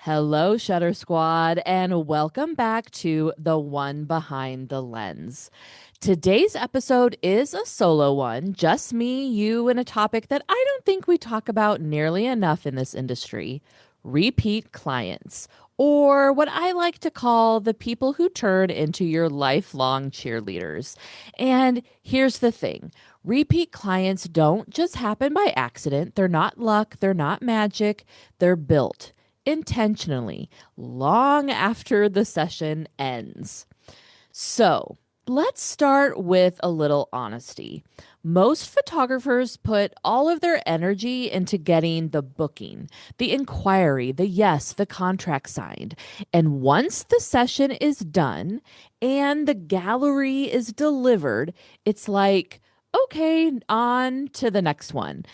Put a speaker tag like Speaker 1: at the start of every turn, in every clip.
Speaker 1: Hello, Shutter Squad, and welcome back to The One Behind the Lens. Today's episode is a solo one, just me, you, and a topic that I don't think we talk about nearly enough in this industry: repeat clients, or what I like to call the people who turn into your lifelong cheerleaders. And here's the thing: repeat clients don't just happen by accident, they're not luck, they're not magic, they're built intentionally long after the session ends. So let's start with a little honesty. Most photographers put all of their energy into getting the booking, the inquiry, the yes, the contract signed. And once the session is done and the gallery is delivered, it's like, okay, on to the next one.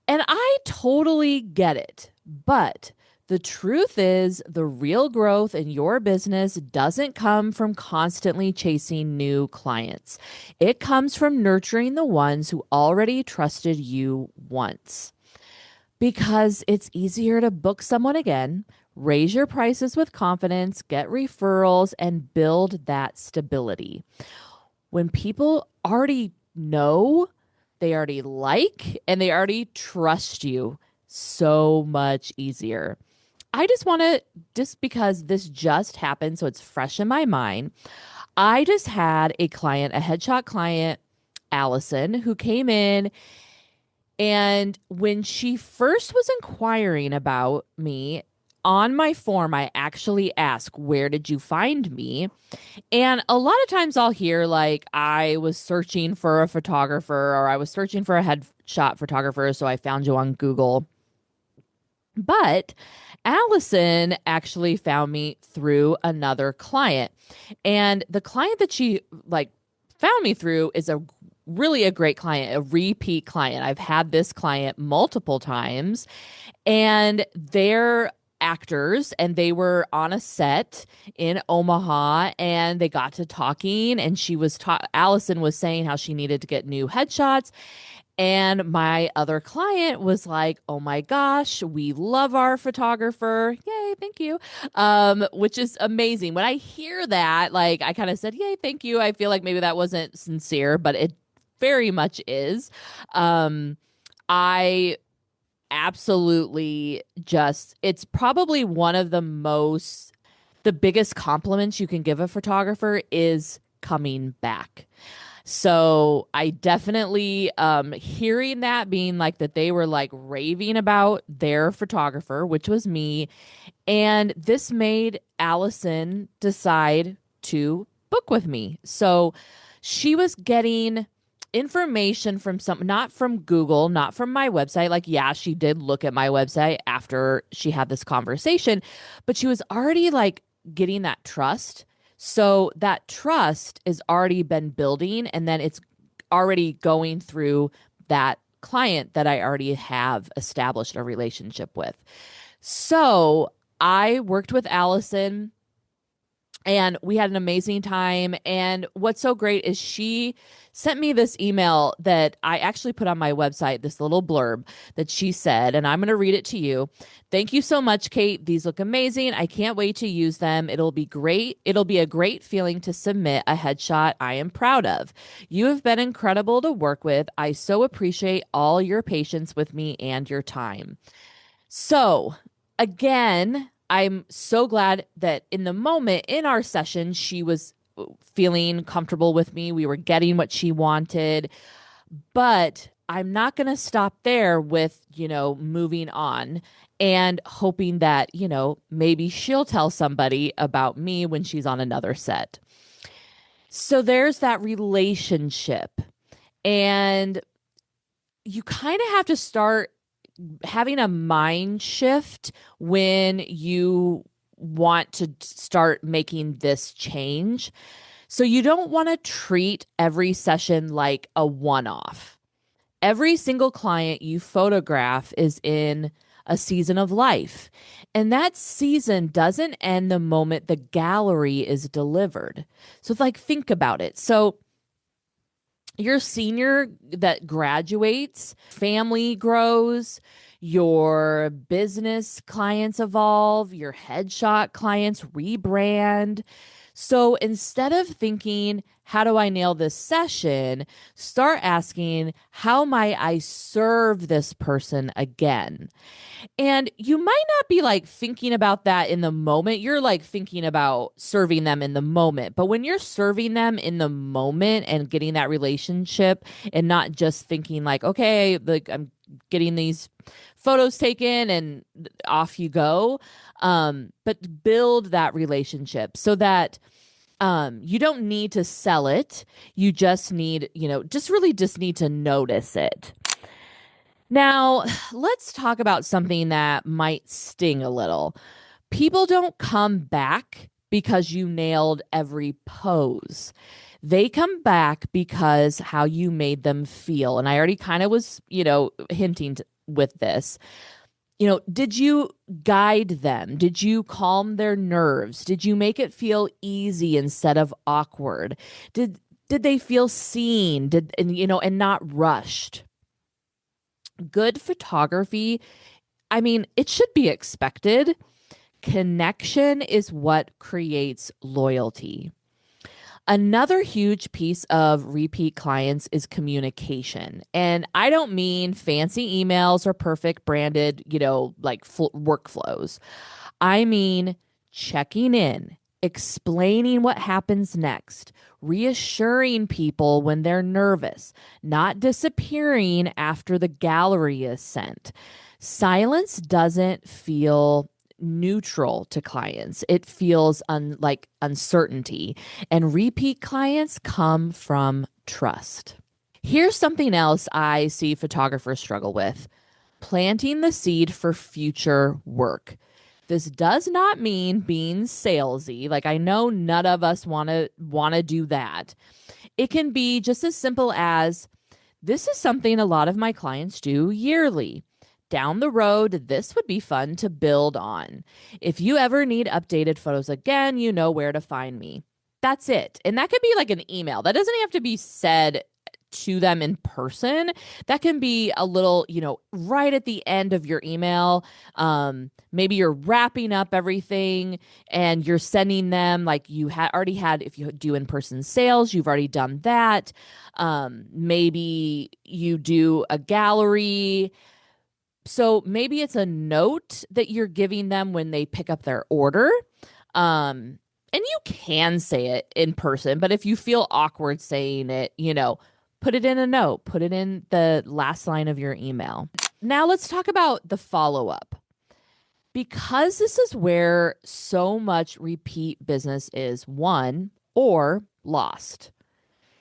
Speaker 1: And I totally get it. But the truth is, the real growth in your business doesn't come from constantly chasing new clients. It comes from nurturing the ones who already trusted you once. Because it's easier to book someone again, raise your prices with confidence, get referrals, and build that stability. When people already know, they already like, and they already trust you, so much easier. I just want to, just because this just happened, so it's fresh in my mind. I just had a client, a headshot client, Allison, who came in. And when she first was inquiring about me on my form, I actually asked, "Where did you find me?" And a lot of times I'll hear, like, I was searching for a photographer or I was searching for a headshot photographer, so I found you on Google. But Allison actually found me through another client. And the client that she found me through is really a great client, a repeat client. I've had this client multiple times, and they're actors, and they were on a set in Omaha, and they got to talking, and Allison was saying how she needed to get new headshots. And my other client was like, "Oh my gosh, we love our photographer. Yay, thank you." Which is amazing. When I hear that, like, I kind of said, "Yay, thank you." I feel like maybe that wasn't sincere, but it very much is. I absolutely just, it's probably one of the biggest compliments you can give a photographer is coming back. So I definitely, hearing that, being like that they were like raving about their photographer, which was me. And this made Allison decide to book with me. So she was getting information from not from Google, not from my website. Like, yeah, she did look at my website after she had this conversation, but she was already like getting that trust. So that trust has already been building, and then it's already going through that client that I already have established a relationship with. So I worked with Allison, and we had an amazing time. And what's so great is she sent me this email that I actually put on my website, this little blurb that she said, and I'm going to read it to you. "Thank you so much, Kate. These look amazing. I can't wait to use them. It'll be great. It'll be a great feeling to submit a headshot I am proud of. You have been incredible to work with. I so appreciate all your patience with me and your time." So, again, I'm so glad that in the moment in our session, she was feeling comfortable with me. We were getting what she wanted. But I'm not going to stop there with, moving on and hoping that, maybe she'll tell somebody about me when she's on another set. So there's that relationship. And you kind of have to start having a mind shift when you want to start making this change. So you don't want to treat every session like a one-off. Every single client you photograph is in a season of life. And that season doesn't end the moment the gallery is delivered. So, like, think about it. So your senior that graduates, family grows, Your business clients evolve, your headshot clients rebrand. So instead of thinking, how do I nail this session? Start asking, how might I serve this person again? And you might not be like thinking about that in the moment. You're like thinking about serving them in the moment. But when you're serving them in the moment and getting that relationship and not just thinking like, okay, like I'm getting these photos taken and off you go. But build that relationship so that you don't need to sell it. You just need, just really just need to notice it. Now, let's talk about something that might sting a little. People don't come back because you nailed every pose. They come back because how you made them feel. And I already kind of was, hinting with this. Did you guide them? Did you calm their nerves? Did you make it feel easy instead of awkward? Did they feel seen? And not rushed? Good photography, I mean, it should be expected. Connection is what creates loyalty. Another huge piece of repeat clients is communication. And I don't mean fancy emails or perfect branded, like workflows. I mean checking in, explaining what happens next, reassuring people when they're nervous, not disappearing after the gallery is sent. Silence doesn't feel neutral to clients. It feels like uncertainty. And repeat clients come from trust. Here's something else I see photographers struggle with: planting the seed for future work. This does not mean being salesy. Like, I know none of us want to do that. It can be just as simple as, this is something a lot of my clients do yearly. Down the road, this would be fun to build on. If you ever need updated photos again, you know where to find me. That's it. And that could be like an email. That doesn't have to be said to them in person. That can be a little, right at the end of your email. Maybe you're wrapping up everything and you're sending them, like you already had, if you do in-person sales, you've already done that. Maybe you do a gallery. So maybe it's a note that you're giving them when they pick up their order. And you can say it in person, but if you feel awkward saying it, put it in a note, put it in the last line of your email. Now let's talk about the follow-up. Because this is where so much repeat business is won or lost.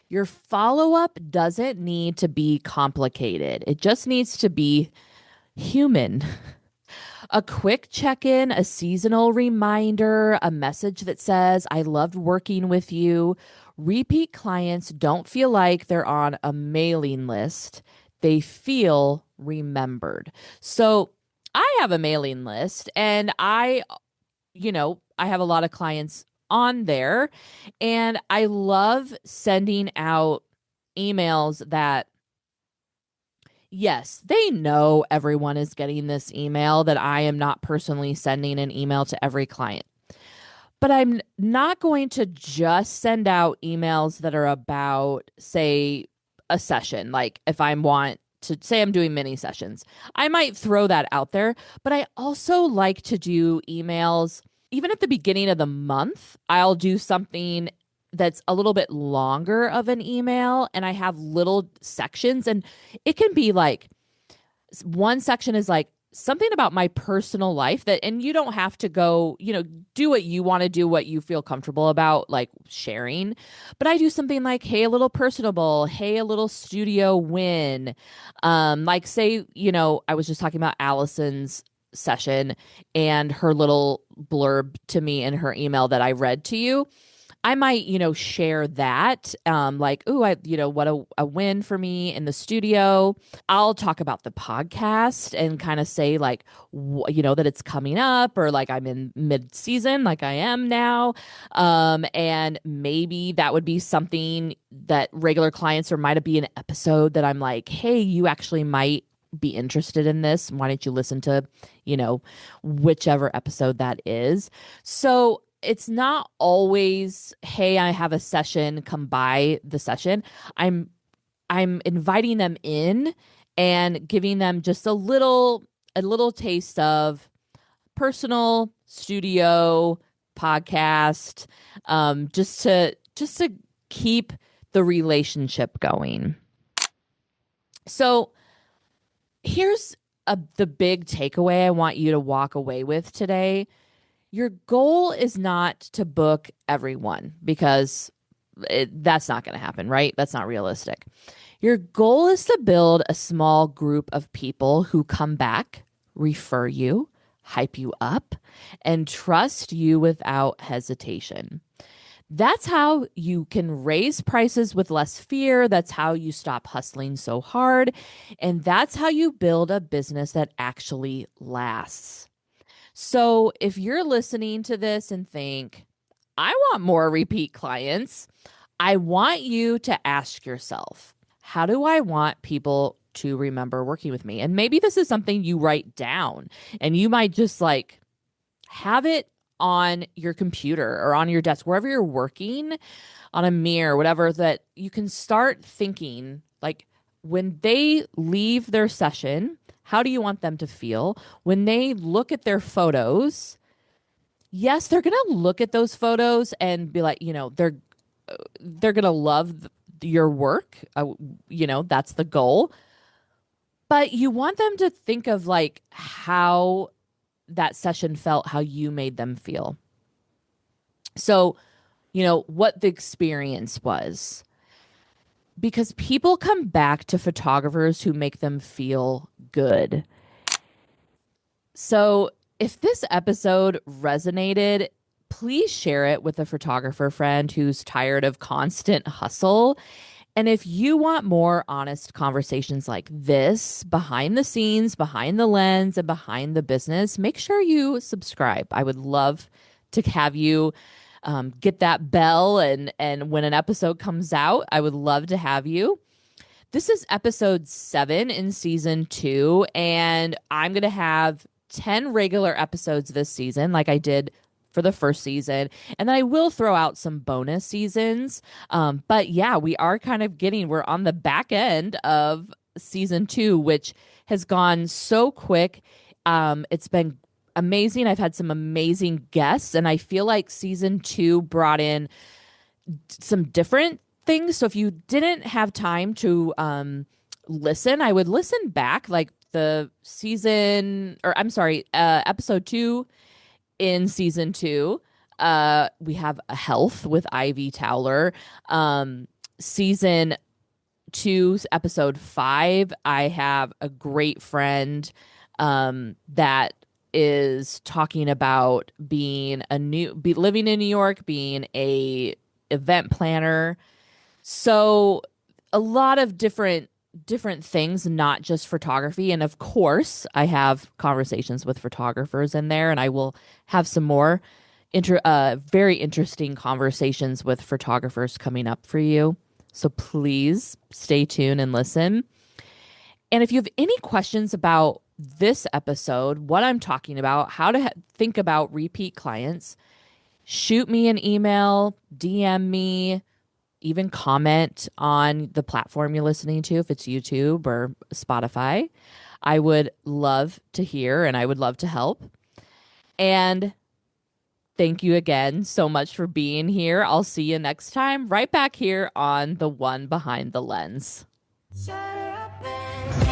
Speaker 1: Your follow-up doesn't need to be complicated. It just needs to be human. A quick check-in, a seasonal reminder, a message that says, I loved working with you. Repeat clients don't feel like they're on a mailing list. They feel remembered. So I have a mailing list, and I have a lot of clients on there, and I love sending out emails that, yes, they know everyone is getting this email, that I am not personally sending an email to every client. But I'm not going to just send out emails that are about, say, a session. Like if I want to say I'm doing mini sessions, I might throw that out there. But I also like to do emails, even at the beginning of the month. I'll do something that's a little bit longer of an email, and I have little sections, and it can be like, one section is like something about my personal life, that, and you don't have to go, do what you want to do, what you feel comfortable about, like sharing. But I do something like, hey, a little personable, hey, a little studio win. Like say, I was just talking about Allison's session and her little blurb to me in her email that I read to you. I might, share that. Like, ooh, what a win for me in the studio. I'll talk about the podcast and kind of say like, that it's coming up, or like I'm in mid-season, like I am now. And maybe that would be something that regular clients, or might it be an episode that I'm like, hey, you actually might be interested in this? Why don't you listen to, you know, whichever episode that is? So it's not always, hey, I have a session, come by the session. I'm I'm inviting them in and giving them just a little taste of personal studio podcast, just to keep the relationship going. So here's the big takeaway I want you to walk away with today. Your goal is not to book everyone because that's not going to happen, right? That's not realistic. Your goal is to build a small group of people who come back, refer you, hype you up, and trust you without hesitation. That's how you can raise prices with less fear. That's how you stop hustling so hard. And that's how you build a business that actually lasts. So if you're listening to this and think, I want more repeat clients, I want you to ask yourself, how do I want people to remember working with me? And maybe this is something you write down and you might just like have it on your computer or on your desk, wherever you're working, on a mirror, whatever, that you can start thinking like when they leave their session, how do you want them to feel? When they look at their photos, yes, they're going to look at those photos and be like, they're going to love your work. That's the goal. But you want them to think of like how that session felt, how you made them feel. So, what the experience was. Because people come back to photographers who make them feel good. So, if this episode resonated, please share it with a photographer friend who's tired of constant hustle. And if you want more honest conversations like this, behind the scenes, behind the lens, and behind the business, make sure you subscribe. I would love to have you get that bell, and when an episode comes out, I would love to have you. This is episode 7 in season 2, and I'm going to have 10 regular episodes this season, like I did for the first season. And then I will throw out some bonus seasons. But yeah, we are we're on the back end of season 2, which has gone so quick. It's been amazing. I've had some amazing guests, and I feel like season 2 brought in some different things. So if you didn't have time to listen, I would listen back, like the season, or I'm sorry, episode 2 in season 2. We have a health with Ivy Towler. Season 2, episode 5, I have a great friend that is talking about living in New York, being a event planner. So a lot of different things, not just photography. And of course, I have conversations with photographers in there, and I will have some more very interesting conversations with photographers coming up for you. So please stay tuned and listen. And if you have any questions about this episode, what I'm talking about, how to think about repeat clients, shoot me an email, DM me, even comment on the platform you're listening to, if it's YouTube or Spotify. I would love to hear and I would love to help. And thank you again so much for being here. I'll see you next time, right back here on The One Behind the Lens. Shut up and